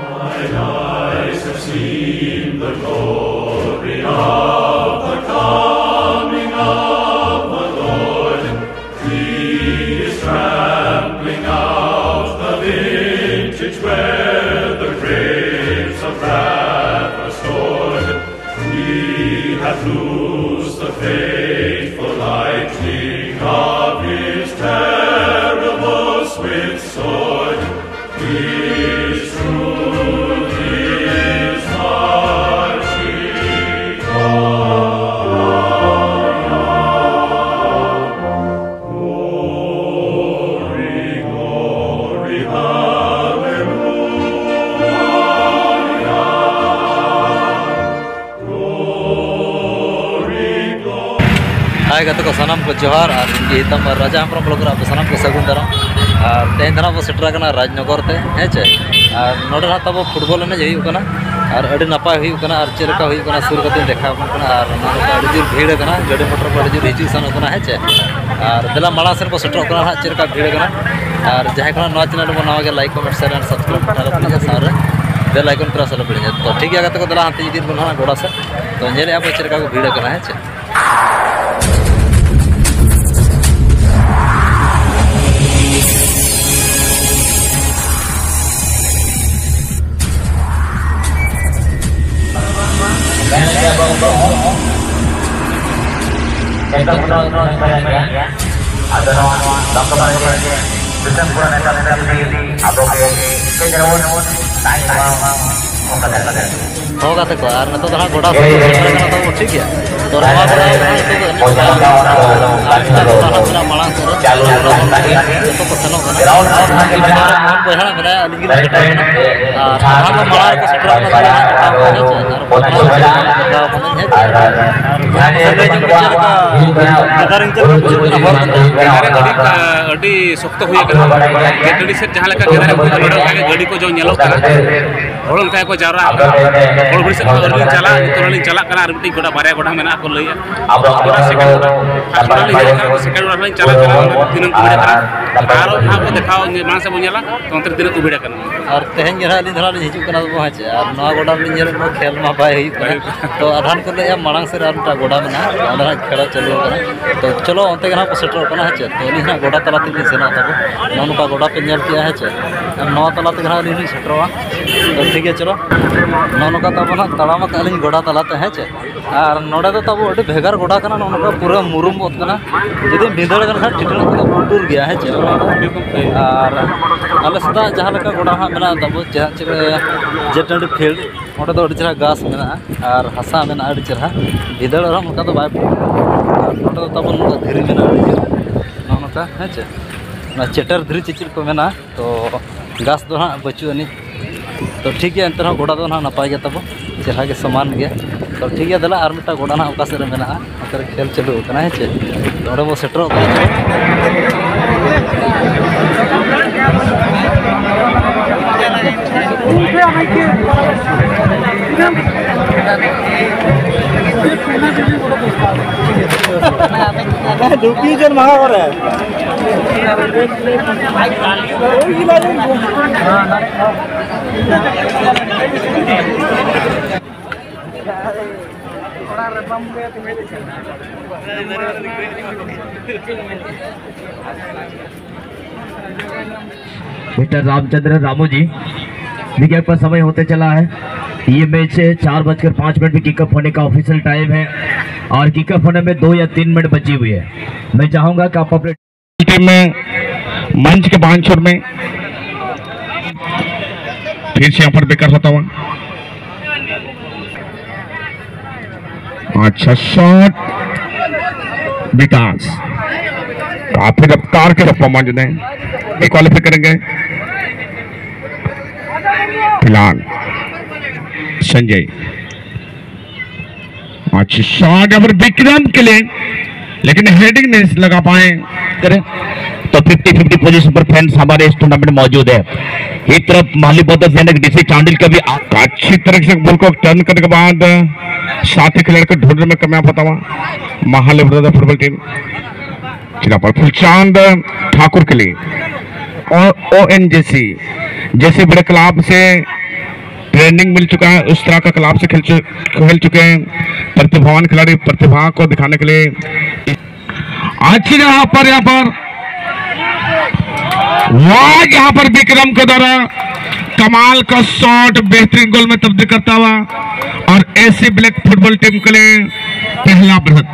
Mine eyes have seen the glory of the coming of the Lord. He is trampling out the vintage where the grapes of wrath are stored. He hath loosed the faithful lightning of his terrible swift sword. His truth is marching on. Glory, glory, hallelujah. Glory, glory. Hai kata ko sanam ko johar ar ingi hitam raja hampram blog ra sanam ko sagun daram ar tehin dhana bo setra kana Rajnagar te heche ar node na tabo football ene jei kana ar adi napai hui kana ar cherka hui kana sur kate dekha kana ar adi jur bhid kana gadi motor ko adi jur hiju san kana heche ar dela mala sen ko setra kana ha cherka bhid kana ar jahe kana noa channel bo nawa ge like comment share and subscribe kara please sare bell icon press ala padinya to thik gaya kata ko dela hanti jidin bo na goda se to nyele abo cherka ko bhid kana heche Kita punya ya, ada nama dokter ya, kita punya negara ini, atau ke Jawa, naik होगा तो यार मैं तो थोड़ा घोड़ा से तो ठीक है तो रवा बड़ा तो माला चालू तो पसंद होगा बहना मेरा अलग हां को माला को सट्रा अड़ी सख्त हुई गड्डी से जहां लगा गाड़ी को जो नेलो और उनका को जारा और बड़ी से और चला तो चला करा और गोड़ा बारे गोड़ा मेना को लइया गोड़ा सेकंड सेकंड चला दिन को भिड़ा करा और वहां को दिखाओ मां से बोला तो अंतर दिन को भिड़ा करा और तेहन जरा दिन धरा हिजु कना बो हाचे और नवा गोड़ा में जेल को खेल मा बाय हुई तो आधान को ले मांग से रानटा गोड़ा में ना आधान खेला चलो तो चलो अंते गना को सेटर कना हाचे तो इना गोड़ा तला ते सेना तको नन का गोड़ा पे नेल किया हाचे नवा तला ते गना नि सेटरवा तो ठीक है चलो नन का तब ना तड़ाम का लिन गोड़ा तला ते हाचे और नोडा तो तब अडी भेगार गोड़ा कना नन का पूरा मुरुम बोत कना जदि बिदड़ कना टिटना को पुटुर गया हाचे और आले सदा जहां लका गोड़ा हा मेना तब जेटंड फील्ड ओटे तो अडी चरा घास मेना और हसा मेना अडी चरा बिदड़ रहा उनका तो बाय ओटे तो तब धीरे मेना अडी ननका हाचे ना चेटर धीरे चिचिर को मेना तो घास दो हां बचु अनि तो ठीक है अंतर गोड़ा दो ना नपाय गया तब चेहरा के समान गया तो ठीक है दला आर मिटा गोड़ा ना ओका से मेना अंतर खेल चलू कना है ओडे बो सेटर दुपी जन मांगा करे मिस्टर रामचंद्र रामू जी विकेट पर समय होते चला है। ये मैच 4:05 में किकअप होने का ऑफिशियल टाइम है और किकअप होने में 2 या 3 मिनट बची हुई है। मैं चाहूंगा कि आप अपने टीम में मंच के बांध छोर में फिर से यहाँ पर बेकार होता हुआ अच्छा शॉट विकास काफी रफ्तार के रफ्तार मौजूद है क्वालिफाई करेंगे फिलहाल संजय अच्छा शॉट यहाँ पर विक्रम के लिए लेकिन हेडिंग नहीं लगा पाए करें तो 50-50 पोजीशन पर फैंस हमारे इस टूर्नामेंट में मौजूद है। एक तरफ माली बौद्ध सैनिक डीसी चांडिल का भी अच्छी तरह से बॉल को टर्न करने के बाद साथी खिलाड़ी को ढूंढने में कामयाब होता हुआ महाले फुटबॉल टीम चिरा पर फुलचांद ठाकुर के लिए और ONGC जैसे बड़े क्लब से ट्रेनिंग मिल चुका है, उस तरह का क्लब से खेल चुके हैं। प्रतिभावान खिलाड़ी प्रतिभा को दिखाने के लिए अच्छी जगह पर यहाँ पर विक्रम के द्वारा कमाल का शॉट बेहतरीन गोल में तब्दील करता हुआ और एसी ब्लैक फुटबॉल टीम के लिए पहला बढ़त।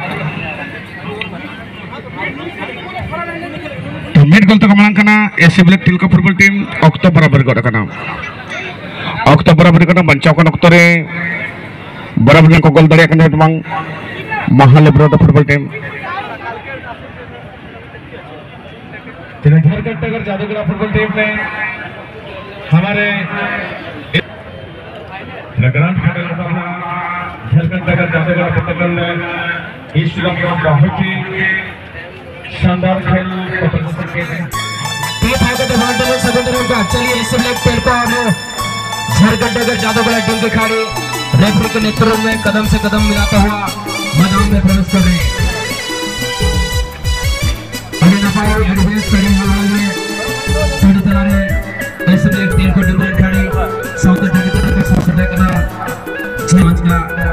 तो मिड गोल तक मांगना एसी ब्लैक टीम का फुटबॉल टीम ऑक्टो बराबर बचाव का बराबर को गोल दाड़ा महालेब्रो football team Jharkhand tiger Jadugora football team ने हमारे झारखंड टाइगर जादूगरा फुटबॉल ने इस बहुत ही शानदार खेल प्रदर्शन किए हैं। चलिए इस झारखंड टाइगर जादूगरा टीम के खिलाड़ी रेफरी के नेतृत्व में कदम से कदम मिलाता हुआ मैदान में प्रवेश कर रहे हैं।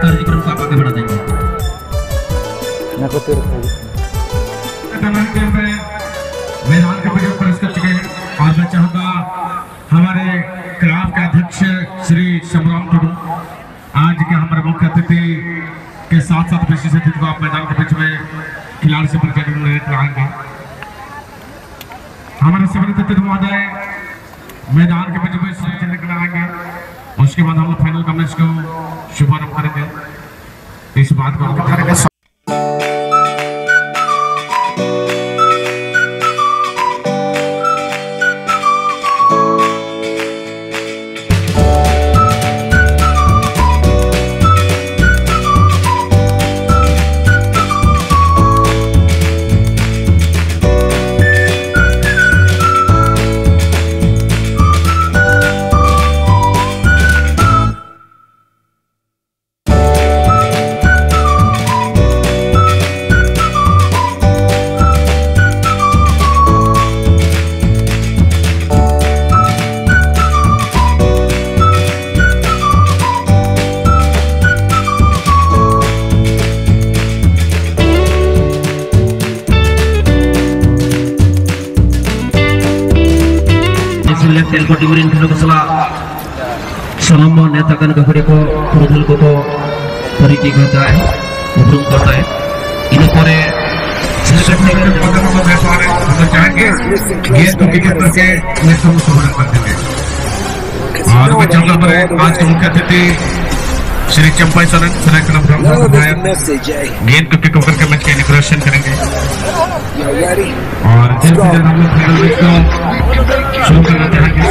कार्यक्रम का आगे बढ़ा देंगे। मैदान के प्रयोग प्रवेश कर चुके हैं और मैं चाहूंगा हमारे क्लब के अध्यक्ष श्री समराम टुडू आज के हमारे मुख्य अतिथि के साथ विशेष अतिथि को आप मैदान के बीच में खिलाड़ी से परिचय कराएंगे। हमारे सभी अतिथि महोदय मैदान के बीच में परिचय कराएंगे। उसके बाद हम लोग फाइनल का मैच को शुभारंभ करेंगे। इस बात को करेंगे। सलाम नेतागण गहरे को पुरुधल को परिचय करता है उपरुम करता है। इन पर और आज के मुख्य अतिथि श्री चंपाई सरन गेंद को पिक करके मैच का इनॉग्रेशन करेंगे और जल्द से जल्द हम लोग फाइनल मैच को शुरू करना चाहेंगे।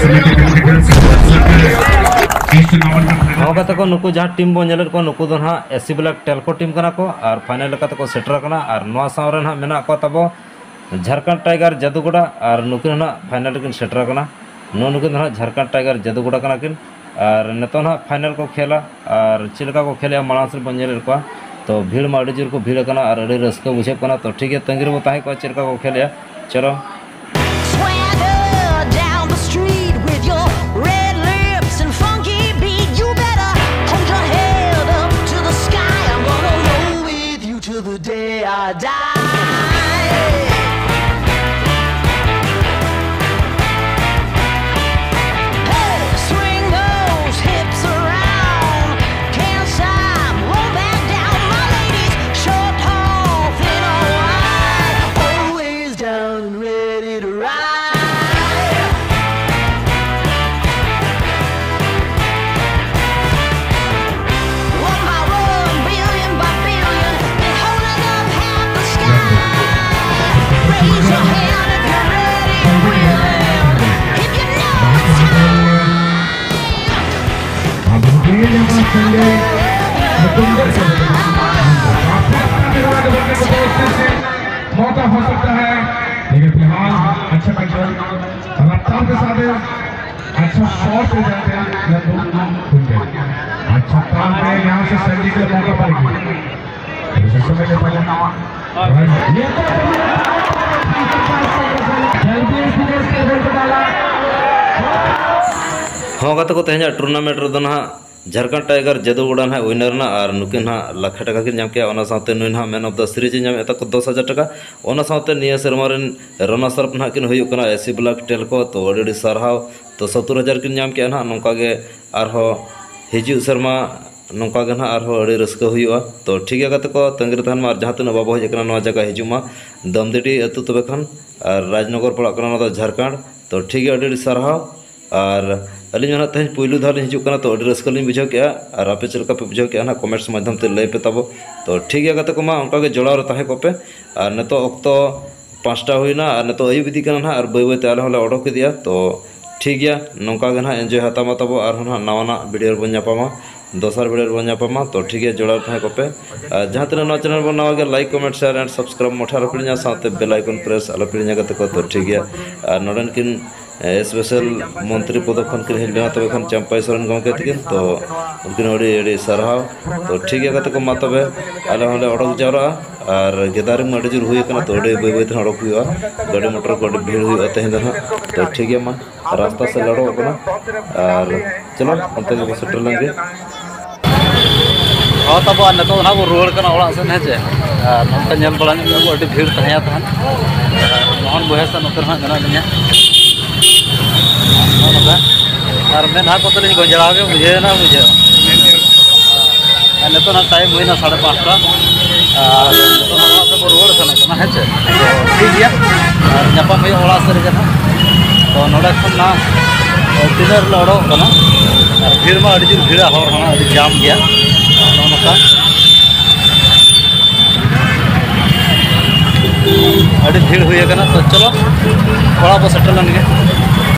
को नुकु जहाँ टीम बन को नुकु दो हाँ एसी ब्लैक टेलको टीम को और फाइनल को सेटर और नवा सावरे हाँ मेना को तब झारखंड टाइगर जादूगोड़ा और नुकिन हाँ फाइनल किन सेटर नुकिन हाँ झारखंड टाइगर जादूगोड़ा किन और नित हाँ फाइनल को खेला और चिलका को खेल माड़ा से बन को तो भीड़ में जोर को भीड़ और रस्क बुझे तो ठीक है तंगी रे तहे को चिलका को खेल चलो मौका हो सकता है लेकिन फिलहाल अच्छा कंट्रोल रफ्तार के साथ अच्छा शॉट हो जाते हैं अच्छा काम है यहाँ से संजय के मौका हाँ गाते को तेज टूर्नामेंट रे ना झारखंड टाइगर जदुगुड़ा ना विनर ना और नुकिन ना लाख टाका की नाम किया नुई ना मैन ऑफ द सीरीज नाम तक 10,000 टाका निया सेरमा रना सरफ ना किन हुई एसी ब्लॉक टेलको तो अड़ी सारहाव तो 70,000 किन नाम किया ना नौका हिजू सेरमा नौका ना अड़ी रस्का हुआ तो ठीक है गाते को तंगिर तहन जहाँ तीन बाबू हजना जगह हिजुमा दमदिटी अतु तबे खान और राजनगर पड़ा झारखंड तो ठीक है अड़ी सारहाव और अली ना तेज पुलू धार हजना तो अड़ी रस्का बुझे के और आपे चलका पे बुझे के ना कमेंट्स माध्यम ते लय पे तब तो ठीक है गाते को उनका जोड़ाव तहे को पे और नितो अक्तो 5टा हुईना और नितो अयुब इदी ना और बै बैते आले होले ओडोक इदिया तो ठीक है नौका ना एंजॉय हतामा तब और नवा वीडियो बन नापामा दोसर वीडियो बन नापामा तो ठीक है जोड़ाव तहे को पे जहाँ तीन नवा चैनल बन नवा like comment share and subscribe मोटा अलपिड़िया साथ बेल आइकन प्रेस अलपिड़िया गाते को तो ठीक है और नोडन किन स्पेशल मंत्री पद खन किन हेलना तब खान चंपाई सोरेन गमके तकिन तो उनकिन अड़ी सारहाव तो ठीक है गाते को मा तबे आले होले ओडक जावरा और गेदारी में जोर हुई तो अड़ी बै बैते ओडक हुआ गाड़ी मोटर को भीड़ हुआ तेज तो ठीक है मा रास्ता से लड़ो और चलो अंत सेटर लेंगे हाँ तब नितो ना को रुआड़ कना ओड़ा सेन हेचे नोंते नेल बड़ा अड़ी भीड़ तहया तहन मोहन बहे से नोते ना मेना लिया और मैं ना को तो गजड़ा के बुझे ना बुझे नितो ना टाइम हुई ना 5:30 और नितो ना को रुआड़ सेना हेचे ठीक गया और नापाम ओड़ा से रे ना तो नोडे खन ना डिनर लड़ो कना और भीड़ में अड़ी जोर भीड़ा हर ना अड़ी जाम गया नोका अड़ी भीड़ हुई तो चलो थोड़ा बहुत सेटल लेंगे।